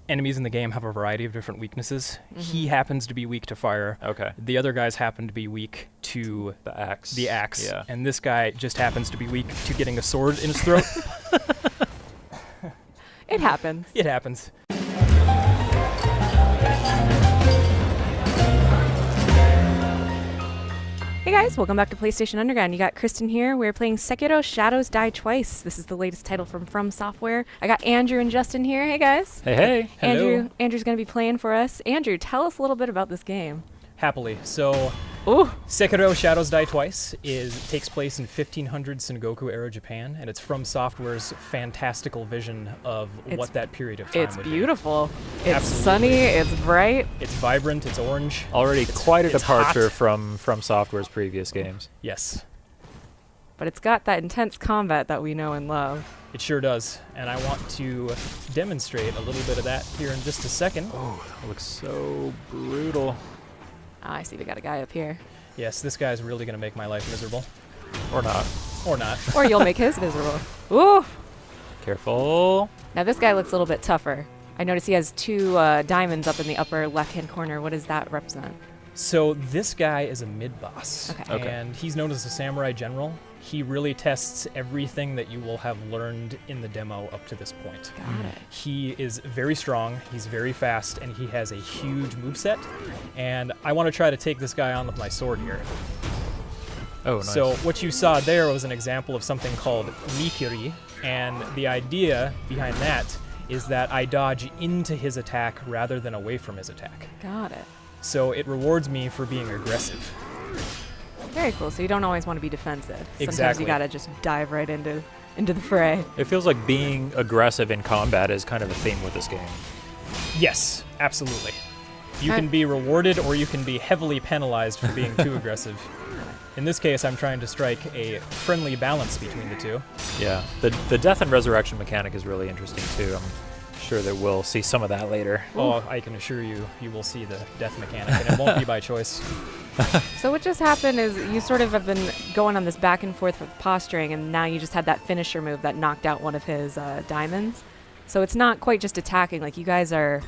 Enemies in the game have a variety of different weaknesses. He happens to be weak to fire. Okay. The other guys happen to be weak to The axe. Yeah. And this guy just happens to be weak to getting a sword in his throat. It happens. It happens. Hey guys, welcome back to PlayStation Underground. You got Kristen here. We're playing Sekiro Shadows Die Twice. This is the latest title from FromSoftware. I got Andrew and Justin here. Hey guys. Hey. Hello. Andrew's going to be playing for us. Andrew, tell us a little bit about this game. Happily. So, Ooh. Sekiro Shadows Die Twice takes place in 1500 Sengoku era Japan, and it's FromSoftware's fantastical vision of what that period of time It's would beautiful. It's Absolutely. sunny. It's bright. be. It's vibrant. It's orange. Already quite a it's departure hot. from Software's previous games. Yes, But it's got that intense combat that we know and love. it sure does. And I want to demonstrate a little bit of that here in just a second. Oh, that looks so brutal. Ah, I see we got a guy up here. Yes, this guy's really going to make my life miserable. Or not. Or not. Or you'll make his miserable. Ooh. Careful. Now this guy looks a little bit tougher. I notice he has two diamonds up in the upper left-hand corner. What does that represent? So this guy is a mid-boss, Okay. and he's known as a samurai general. He really tests everything that you will have learned in the demo up to this point. Got it. He is very strong, he's very fast, and he has a huge moveset. And I want to try to take this guy on with my sword here. Oh, nice. So what you saw there was an example of something called mikiri, and the idea behind that is that I dodge into his attack rather than away from his attack. Got it. So it rewards me for being aggressive. Very cool. So you don't always want to be defensive. Sometimes Exactly. you gotta just dive right into the fray. It feels like being aggressive in combat is kind of a theme with this game. Yes, absolutely. You Okay. can be rewarded or you can be heavily penalized for being too aggressive. In this case, I'm trying to strike a friendly balance between the two. Yeah. The death and resurrection mechanic is really interesting too. I'm sure that we'll see some of that later. Oh, I can assure you, you will see the death mechanic, and it won't be by choice. So what just happened is you sort of have been going on this back and forth with posturing, and now you just had that finisher move that knocked out one of his diamonds. So it's not quite just attacking. Like you guys are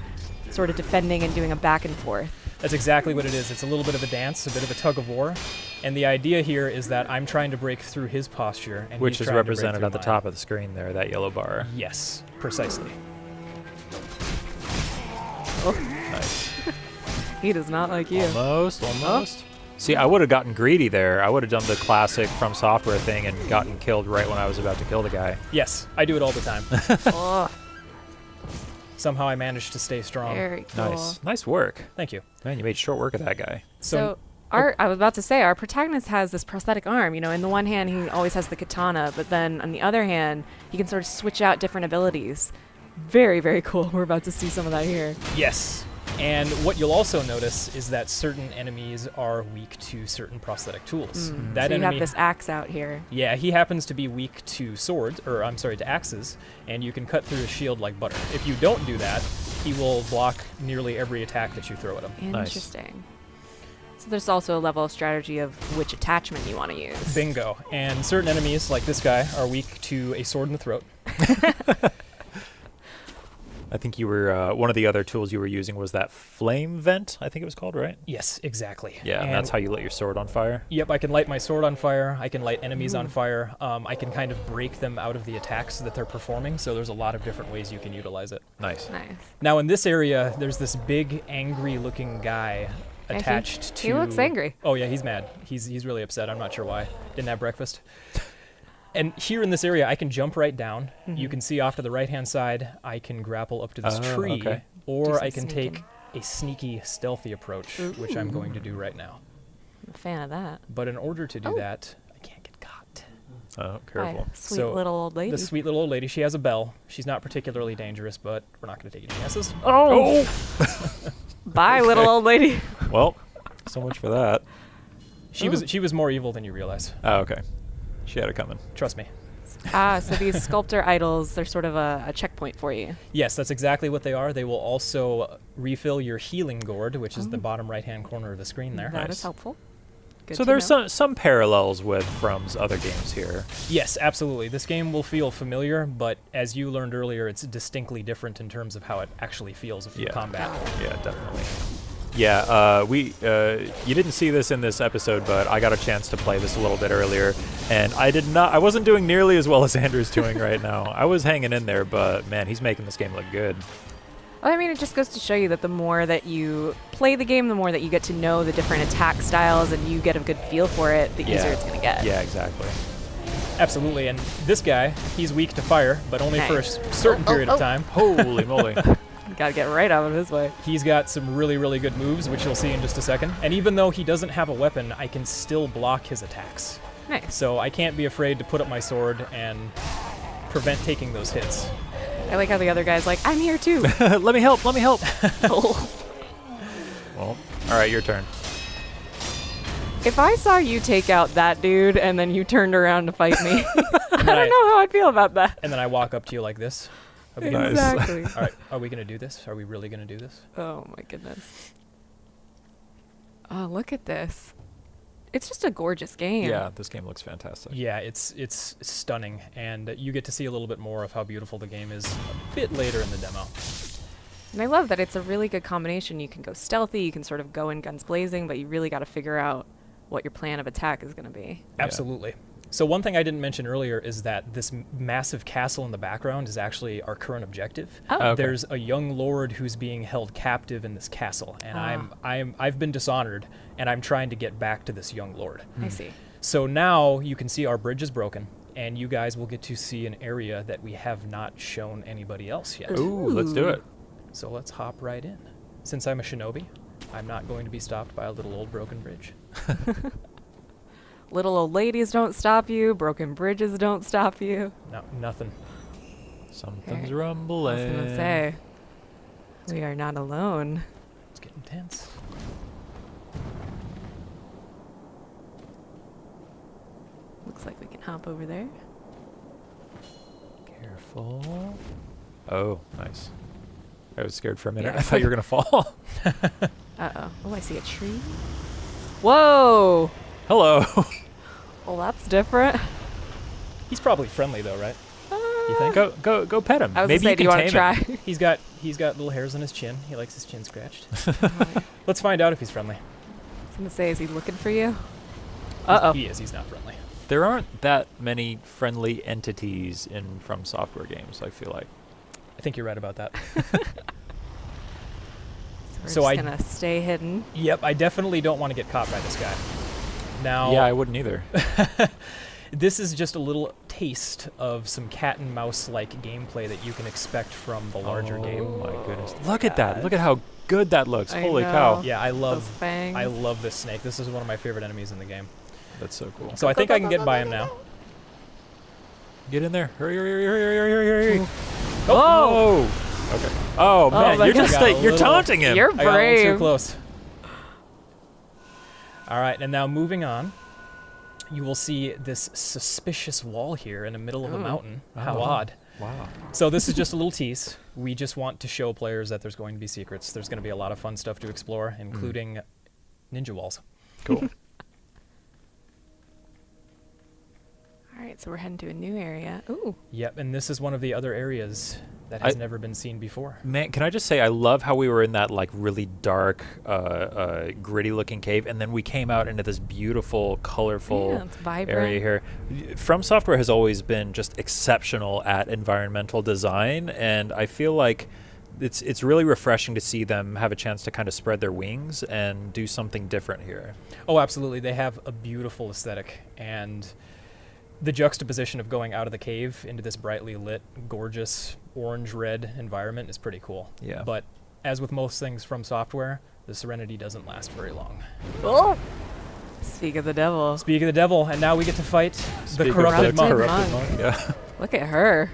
sort of defending and doing a back and forth. That's exactly what it is. It's a little bit of a dance, a bit of a tug of war. And the idea here is that I'm trying to break through his posture, and Which he's is trying to break represented through at the mine. top of the screen there, that yellow bar. Yes, precisely. Nice. He does not like you. Almost. See, I would have gotten greedy there. I would have done the classic FromSoftware thing and gotten killed right when I was about to kill the guy. Yes, I do it all the time. Oh, Somehow I managed to stay strong. very cool. Nice. Nice work. Thank you. Man, you made short work of that guy. So I was about to say, our protagonist has this prosthetic arm. You know, in the one hand, he always has the katana, but then on the other hand, he can sort of switch out different abilities. Very, very cool. We're about to see some of that here. Yes. And what you'll also notice is that certain enemies are weak to certain prosthetic tools. That So you enemy, have this axe out here. yeah, he happens to be weak to swords, or I'm sorry, to axes, and you can cut through his shield like butter. If you don't do that, he will block nearly every attack that you throw at him. Nice. Interesting. So there's also a level of strategy of which attachment you want to use. Bingo. And certain enemies, like this guy, are weak to a sword in the throat. I think you were, one of the other tools you were using was that flame vent, I think it was called, right? Yes, exactly. Yeah, and that's how you lit your sword on fire. Yep, I can light my sword on fire. I can light enemies on fire. I can kind of break them out of the attacks that they're performing. So there's a lot of different ways you can utilize it. Nice. Nice. Now in this area, there's this big, angry-looking guy Yeah, attached to. he looks angry. Oh yeah, he's mad. He's really upset. I'm not sure why. Didn't have breakfast. And here in this area, I can jump right down. You can see off to the right-hand side, I can grapple up to this tree, okay. or Do I some can take a sneaky, stealthy approach, which I'm going to do right now. I'm a fan of that. But in order to do Oh. that, I can't get caught. Oh, careful. Hi, sweet So, little old lady. The sweet little old lady, she has a bell. She's not particularly dangerous, but we're not going to take any chances. Oh! Bye, little old lady. Well, so much for that. She was more evil than you realize. Oh, okay. She had it coming. Trust me. So these sculptor idols, they're sort of a checkpoint for you. Yes, that's exactly what they are. They will also refill your healing gourd, which is the bottom right-hand corner of the screen there. That is helpful. Good So to there's know. some parallels with From's other games here. Yes, absolutely. This game will feel familiar, but as you learned earlier, it's distinctly different in terms of how it actually feels in combat. Yeah, definitely. Yeah, you didn't see this in this episode, but I got a chance to play this a little bit earlier, and I wasn't doing nearly as well as Andrew's doing right now. I was hanging in there, but man, he's making this game look good. Well, I mean, it just goes to show you that the more that you play the game, the more that you get to know the different attack styles and you get a good feel for it, the easier it's going to get. Yeah, exactly. Absolutely, and this guy, he's weak to fire, but only for a certain period of time. Holy moly. Got to get right out of his way. He's got some really, really good moves, which you'll see in just a second. And even though he doesn't have a weapon, I can still block his attacks. Nice. So I can't be afraid to put up my sword and prevent taking those hits. I like how the other guy's like, I'm here too. Let me help. Well, all right, your turn. If I saw you take out that dude and then you turned around to fight me, I don't know how I'd feel about that. And then I walk up to you like this. Are we gonna- Exactly. All right, are we going to do this? Are we really going to do this? Oh my goodness. Oh, look at this. It's just a gorgeous game. Yeah, this game looks fantastic. Yeah, it's stunning, and you get to see a little bit more of how beautiful the game is a bit later in the demo. And I love that it's a really good combination. You can go stealthy, you can sort of go in guns blazing, but you really got to figure out what your plan of attack is going to be. Absolutely. So one thing I didn't mention earlier is that this massive castle in the background is actually our current objective. Oh. Okay. There's a young lord who's being held captive in this castle, and I've been dishonored, and I'm trying to get back to this young lord. I see. So now you can see our bridge is broken, and you guys will get to see an area that we have not shown anybody else yet. Ooh, let's do it. So let's hop right in. Since I'm a shinobi, I'm not going to be stopped by a little old broken bridge. Little old ladies don't stop you. Broken bridges don't stop you. No, nothing. Something's Okay. rumbling. I was going to say, we are not alone. It's getting tense. Looks like we can hop over there. Careful. Oh, nice. I was scared for a minute. Yeah. I thought you were going to fall. Uh-oh. Oh, I see a tree. Whoa! Hello. Well, that's different. He's probably friendly though, right? You think? Go pet him. I was Maybe gonna say, you do you can want to tame try? him. He's got little hairs on his chin. He likes his chin scratched. Let's find out if he's friendly. I was going to say, is he looking for you? Uh-oh. He is. He's not friendly. There aren't that many friendly entities in FromSoftware games, I feel like. I think you're right about that. We're So just I- going to stay hidden. Yep, I definitely don't want to get caught by this guy. Now, Yeah, I wouldn't either. this is just a little taste of some cat and mouse like gameplay that you can expect from the larger game. Oh my goodness. Look at that. Look at how good that looks. I Holy know. cow. Yeah, I Those love fangs. this snake. This is one of my favorite enemies in the game. That's so cool. So I think I can get by him now. Get in there. Hurry, hurry, hurry, hurry, hurry, hurry, hurry. Oh! Okay. Oh, man, my you're God. just I got a you're little- taunting him. You're I got a little too brave. close. All right, and now moving on, you will see this suspicious wall here in the middle of a Ooh. mountain. How Oh. odd. Wow. So this is just a little tease. We just want to show players that there's going to be secrets. There's going to be a lot of fun stuff to explore, including ninja walls. Cool. All right, so we're heading to a new area. Ooh. Yep, and this is one of the other areas that has never been seen before. Man, can I just say I love how we were in that like really dark, gritty looking cave, and then we came out into this beautiful, colorful Yeah, it's vibrant. area here. FromSoftware has always been just exceptional at environmental design, and I feel like it's really refreshing to see them have a chance to kind of spread their wings and do something different here. Oh, absolutely. They have a beautiful aesthetic, and the juxtaposition of going out of the cave into this brightly lit, gorgeous orange-red environment is pretty cool. Yeah. But as with most things from software, the serenity doesn't last very long. Oh! Speak of the devil. Speak of the devil, and now we get to fight Speak the of corrupted monk. corrupted monk. Yeah, Look at her.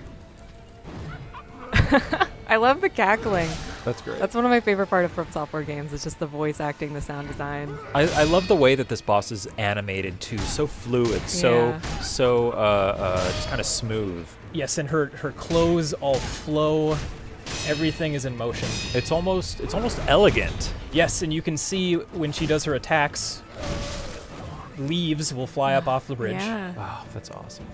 I love the cackling. that's great. That's one of my favorite part of FromSoftware games. It's just the voice acting, the sound design. I love the way that this boss is animated too, so fluid, so just kind of smooth. Yes, and her clothes all flow. Everything is in motion. It's almost elegant. Yes, and you can see when she does her attacks, leaves will fly up off the bridge. Yeah. Wow, that's awesome.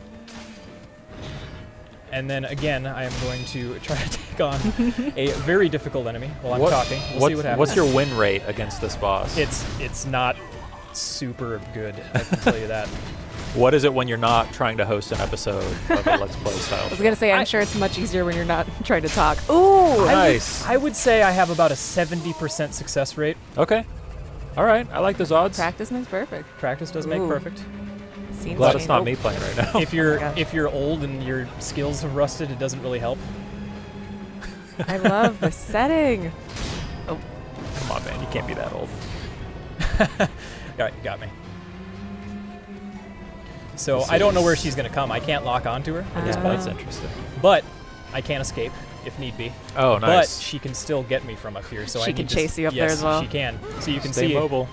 And then again, I am going to try to take on a very difficult enemy while I'm talking. We'll see what happens. What's your win rate against this boss? It's not super good, I can tell you that. What is it when you're not trying to host an episode of a Let's Play style? I was going to say, I'm sure it's much easier when you're not trying to talk. Ooh! Nice. I would say I have about a 70% success rate. Okay. All right. I like those odds. Practice makes perfect. Practice does make Ooh. perfect. Scenes Glad change. it's not me playing right now. If you're gosh. if you're old and your skills have rusted, it doesn't really help. I love the setting. Come on, man. You can't be that old. All right, you got me. So I don't know where she's going to come. I can't lock onto her at this Oh. point, That's interesting. but I can escape if need be. Oh, nice. But she can still get me from up here. So She I can need to chase you up there yes, as well. she can. So you can Stay see mobile.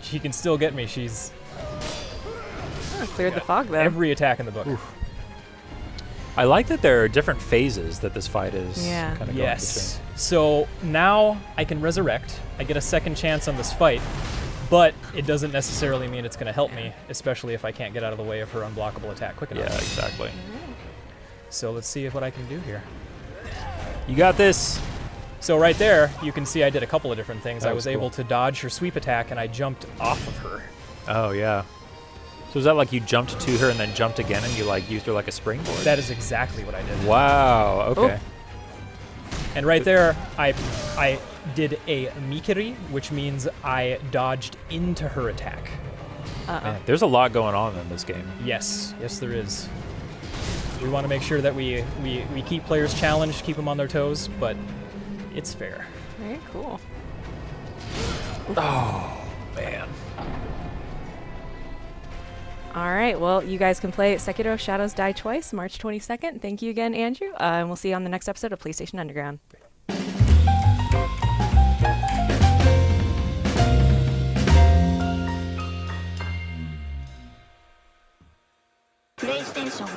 she can still get me. She's Oh, cleared the fog there. every attack in the book. I like that there are different phases that this fight is Yeah. kind of Yes. So now I can resurrect. I get a second chance on this fight, but it doesn't necessarily mean it's going to help me, especially if I can't get out of the way of her unblockable attack quick Yeah, enough. exactly. So let's see what I can do here. You got this. So right there, you can see I did a couple of different things. That I was was cool. able to dodge her sweep attack, and I jumped off of her. Oh, yeah. So is that like you jumped to her and then jumped again and you like used her like a springboard? That is exactly what I did. Wow. Okay. And right there, I did a mikiri, which means I dodged into her attack. Man, there's a lot going on in this game. Yes, yes there is. We want to make sure that we keep players challenged, keep them on their toes, but it's fair. Very cool. Oh, man. All right. Well, you guys can play Sekiro Shadows Die Twice, March 22nd. Thank you again, Andrew. And we'll see you on the next episode of PlayStation Underground. PlayStation